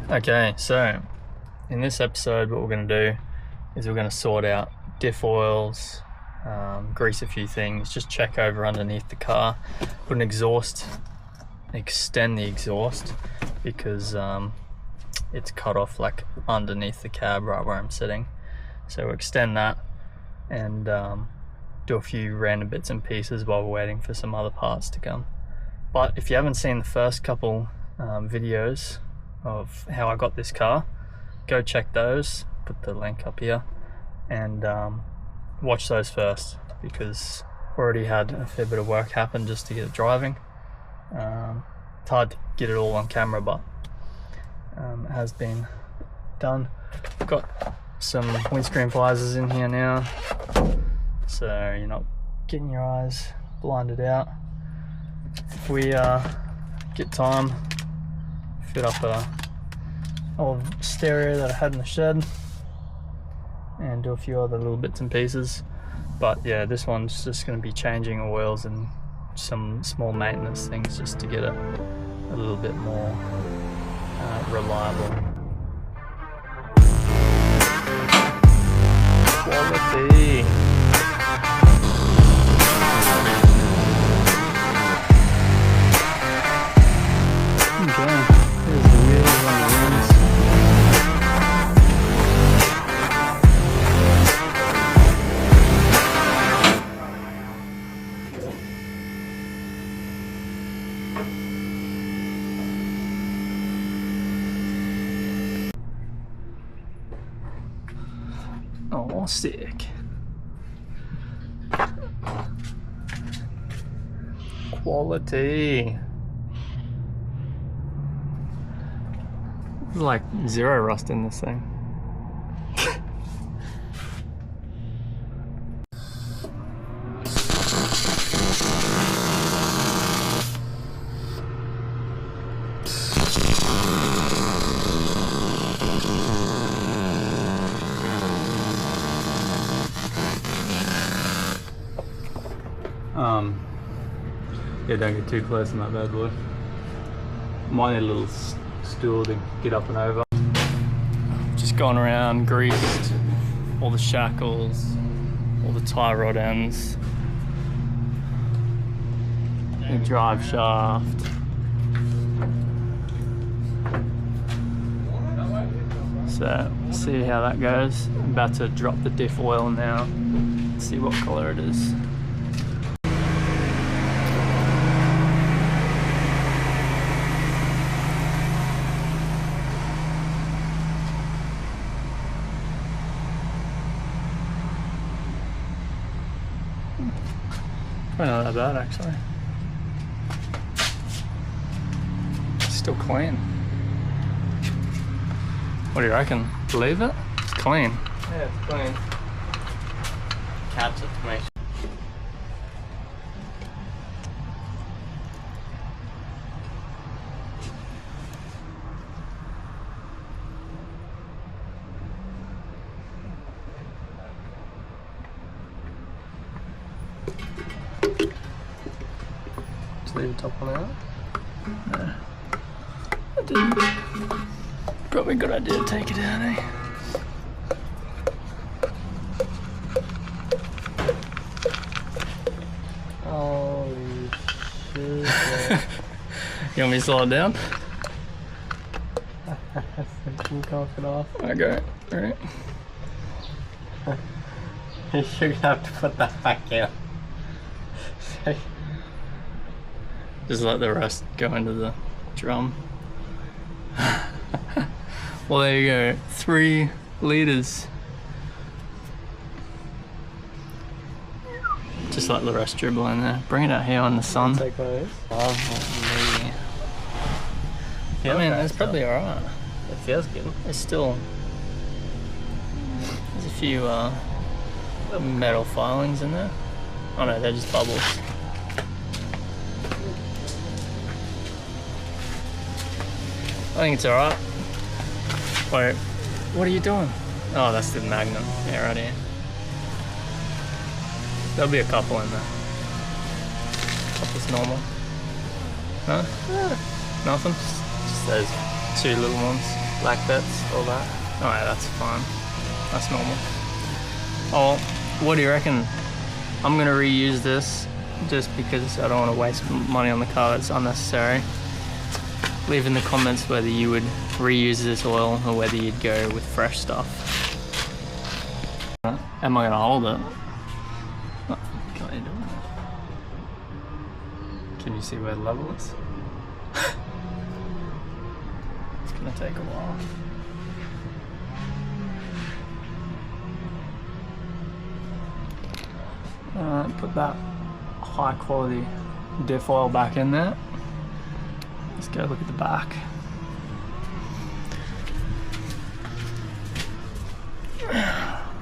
Okay, so in this episode what we're going to do is we're going to sort out diff oils, grease a few things, just check over underneath the car, put an exhaust, extend the exhaust because it's cut off like underneath the cab right where I'm sitting. So we'll extend that and do a few random bits and pieces while we're waiting for some other parts to come. But if you haven't seen the first couple videos of how I got this car, go check those, put the link up here, and watch those first because already had a fair bit of work happen just to get it driving. It's hard to get it all on camera, but it has been done. Got some windscreen visors in here now, so you're not getting your eyes blinded out. If we get time, fit up a old stereo that I had in the shed and do a few other little bits and pieces. But yeah, this one's just going to be changing oils and some small maintenance things just to get it a little bit more reliable. Quality. Okay, here's the wheels on the rims. Oh, sick. Quality. There's like zero rust in this thing. Yeah, don't get too close on that bad boy. Might need a little stool to get up and over. Just gone around, greased all the shackles, all the tie rod ends, the drive shaft. So, see how that goes. I'm about to drop the diff oil now, see what colour it is. Probably not that bad actually. Still clean. What do you reckon? Believe it? It's clean. Yeah, it's clean. Catch it to me. Leave the top one out? No. I didn't. Probably a good idea to take it out, eh? Holy shit. You want me to slow it down? Can you cough it off? Okay, alright. You're gonna have to put that back out. Just let the rest go into the drum. Well, there you go. 3 litres. Just let the rest dribble in there. Bring it out here in the sun. Take one of these. Oh, me. I mean, it's probably alright. It feels good. It's still... There's a few metal filings in there. Oh no, they're just bubbles. I think it's alright. Wait, what are you doing? Oh, that's the Magnum. Yeah, right here. There'll be a couple in there. Couple's normal. No? Nothing? Just those 2 little ones. black bits, all that. Oh yeah, that's fine. That's normal. Oh, what do you reckon? I'm gonna reuse this just because I don't want to waste money on the car. It's unnecessary. Leave in the comments whether you would reuse this oil or whether you'd go with fresh stuff. Am I gonna hold it? Oh, can't you do it? Can you see where the level is? It's gonna take a while. Put that high quality diff oil back in there. Let's go look at the back.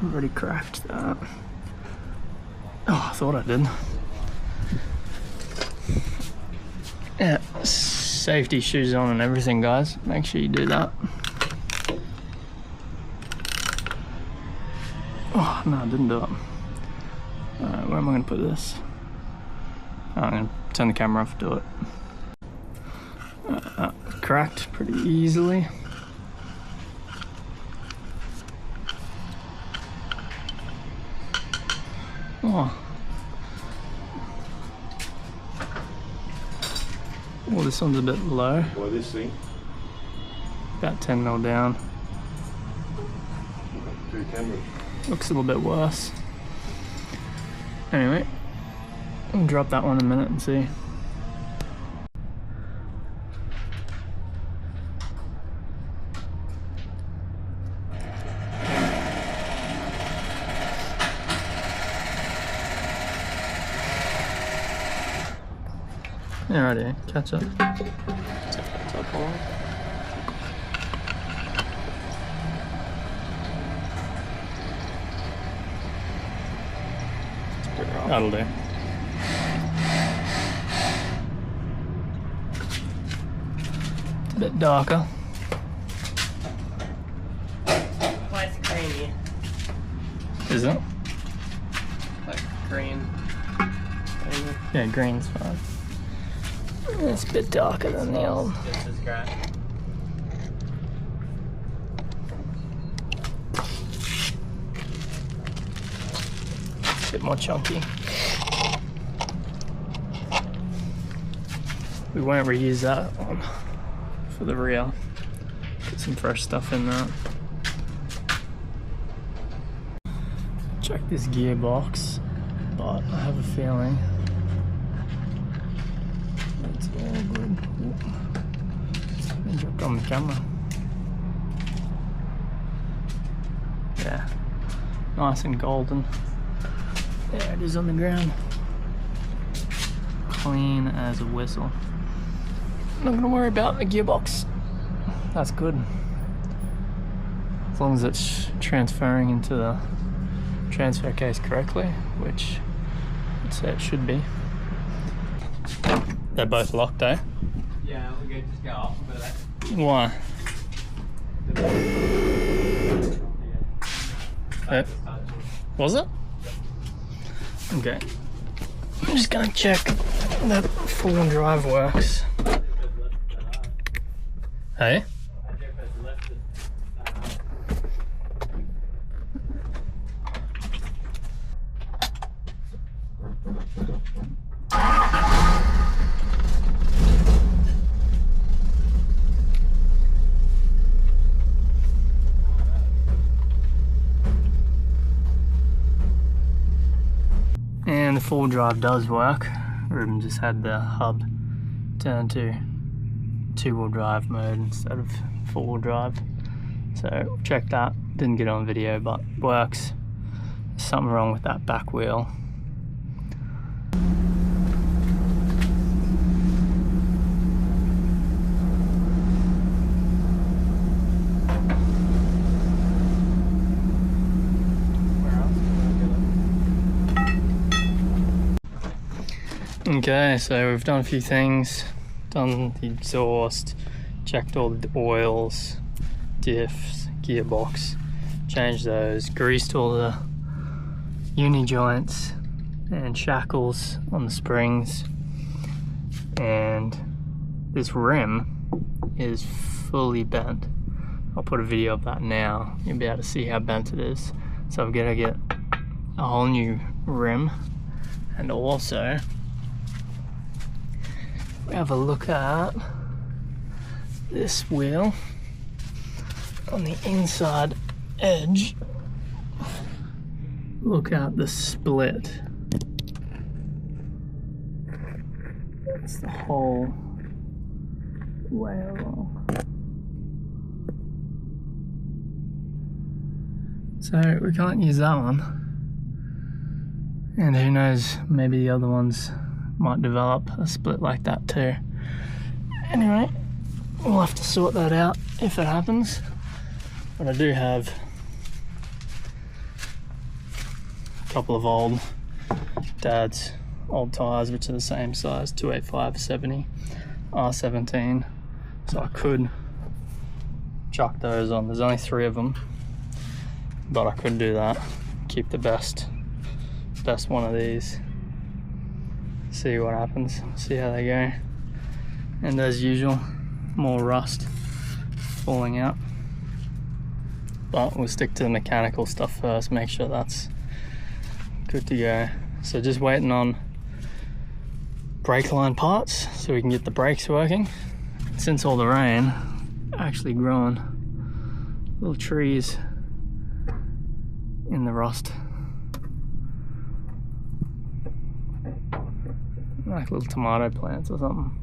Already cracked that. Oh, I thought I did. Yeah, safety shoes on and everything, guys. Make sure you do that. Oh, no, I didn't do it. Alright, where am I going to put this? Oh, I'm going to turn the camera off, do it. Cracked pretty easily. Oh. Oh, this one's a bit low. Well, this thing. About 10 mil down. Two cameras. Looks a little bit worse. Anyway, I'll drop that one in a minute and see. Alrighty, catch up. Take that top off. That'll do. It's a bit darker. Why is it grainy? Is it? Like green. Yeah, green's fine. It's a bit darker than the old. Just as great. A bit more chunky. We won't reuse that one for the rear. Put some fresh stuff in there. Check this gearbox, but I have a feeling it's all good. It dropped on the camera. Yeah, nice and golden. There it is on the ground. Clean as a whistle. Not gonna worry about the gearbox. That's good. As long as it's transferring into the transfer case correctly, which I'd say it should be. They're both locked, eh? Yeah, we could just go off a bit of Why? that. Was it? Okay. I'm just gonna check that full drive works. Hey? And the full drive does work. Ruben just had the hub turn to two-wheel drive mode instead of four-wheel drive. So check that. Didn't get it on video, but works. There's something wrong with that back wheel. Okay, so we've done a few things. Done the exhaust, checked all the oils, diffs, gearbox, changed those, greased all the uni joints and shackles on the springs, and this rim is fully bent. I'll put a video of that now. You'll be able to see how bent it is. So I've got to get a whole new rim, and also we have a look at this wheel on the inside edge. Look at the split. It's the whole way along. So we can't use that one. And who knows, maybe the other ones might develop a split like that too. Anyway, we'll have to sort that out if it happens. But I do have a couple of old Dad's old tyres which are the same size, 285/70 R17. So I could chuck those on. There's only 3 of them, but I could do that. Keep the best one of these. See what happens. See how they go. And as usual, more rust falling out. But we'll stick to the mechanical stuff first. Make sure that's good to go. So just waiting on brake line parts so we can get the brakes working. Since all the rain, actually growing little trees in the rust, like little tomato plants or something.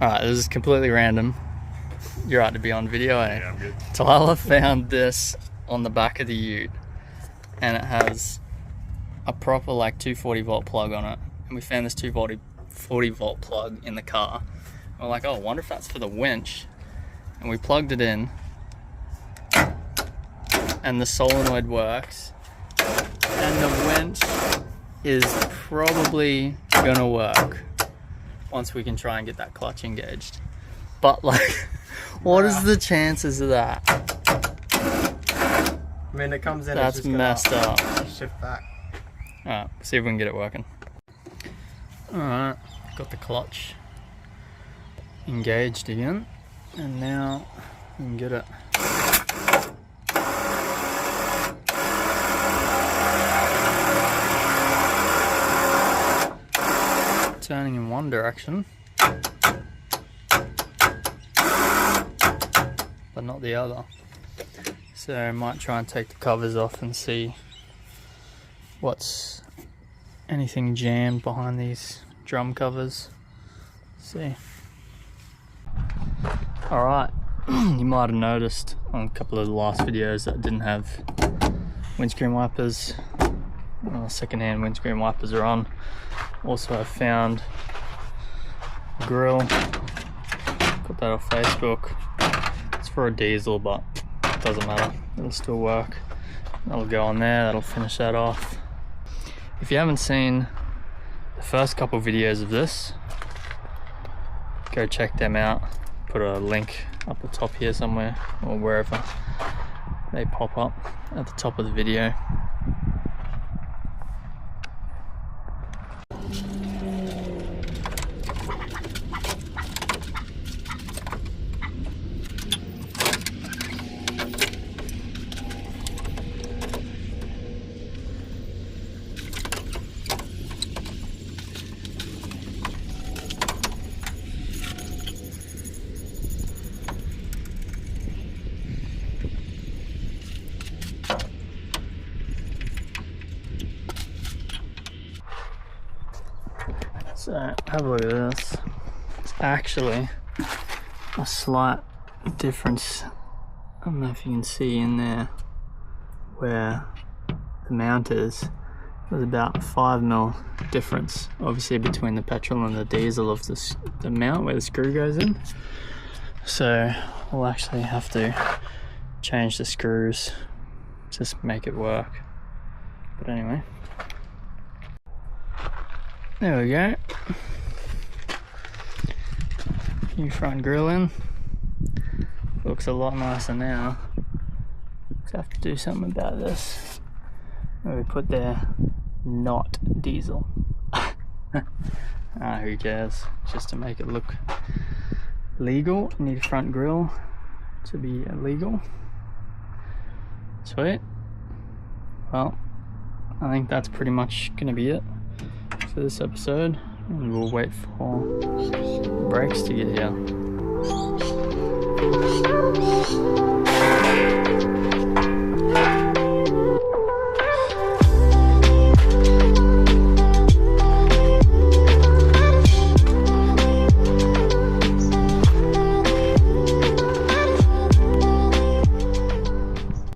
Alright, this is completely random. You're right to be on video, eh? Yeah, I'm good. Tyler found this on the back of the ute, and it has a proper like 240 volt plug on it. And we found this 240 volt plug in the car. We're like, oh, I wonder if that's for the winch. And we plugged it in, and the solenoid works, and the winch is probably gonna work once we can try and get that clutch engaged. But like, what is the chances of that? I mean, it comes in. That's messed up. Shift back. Alright, see if we can get it working. Alright, got the clutch engaged again, and now we can get it. Turning in one direction, but not the other. So I might try and take the covers off and see what's anything jammed behind these drum covers. See. Alright, you might have noticed on a couple of the last videos that I didn't have windscreen wipers. Second-hand windscreen wipers are on. Also I found a grill, got that off Facebook. It's for a diesel, but it doesn't matter, it'll still work. That'll go on there, that'll finish that off. If you haven't seen the first couple videos of this, go check them out. Put a link up the top here somewhere, or wherever they pop up at the top of the video. So have a look at this. It's actually a slight difference. I don't know if you can see in there where the mount is. There's about 5mm difference, obviously, between the petrol and the diesel of the mount where the screw goes in. So we'll actually have to change the screws just to make it work. But anyway. There we go. New front grille in. Looks a lot nicer now. Just have to do something about this. Where we put there, not diesel. Who cares? Just to make it look legal. Need a front grille. to be illegal. Sweet. Well, I think that's pretty much gonna be it for this episode, and we'll wait for brakes to get here.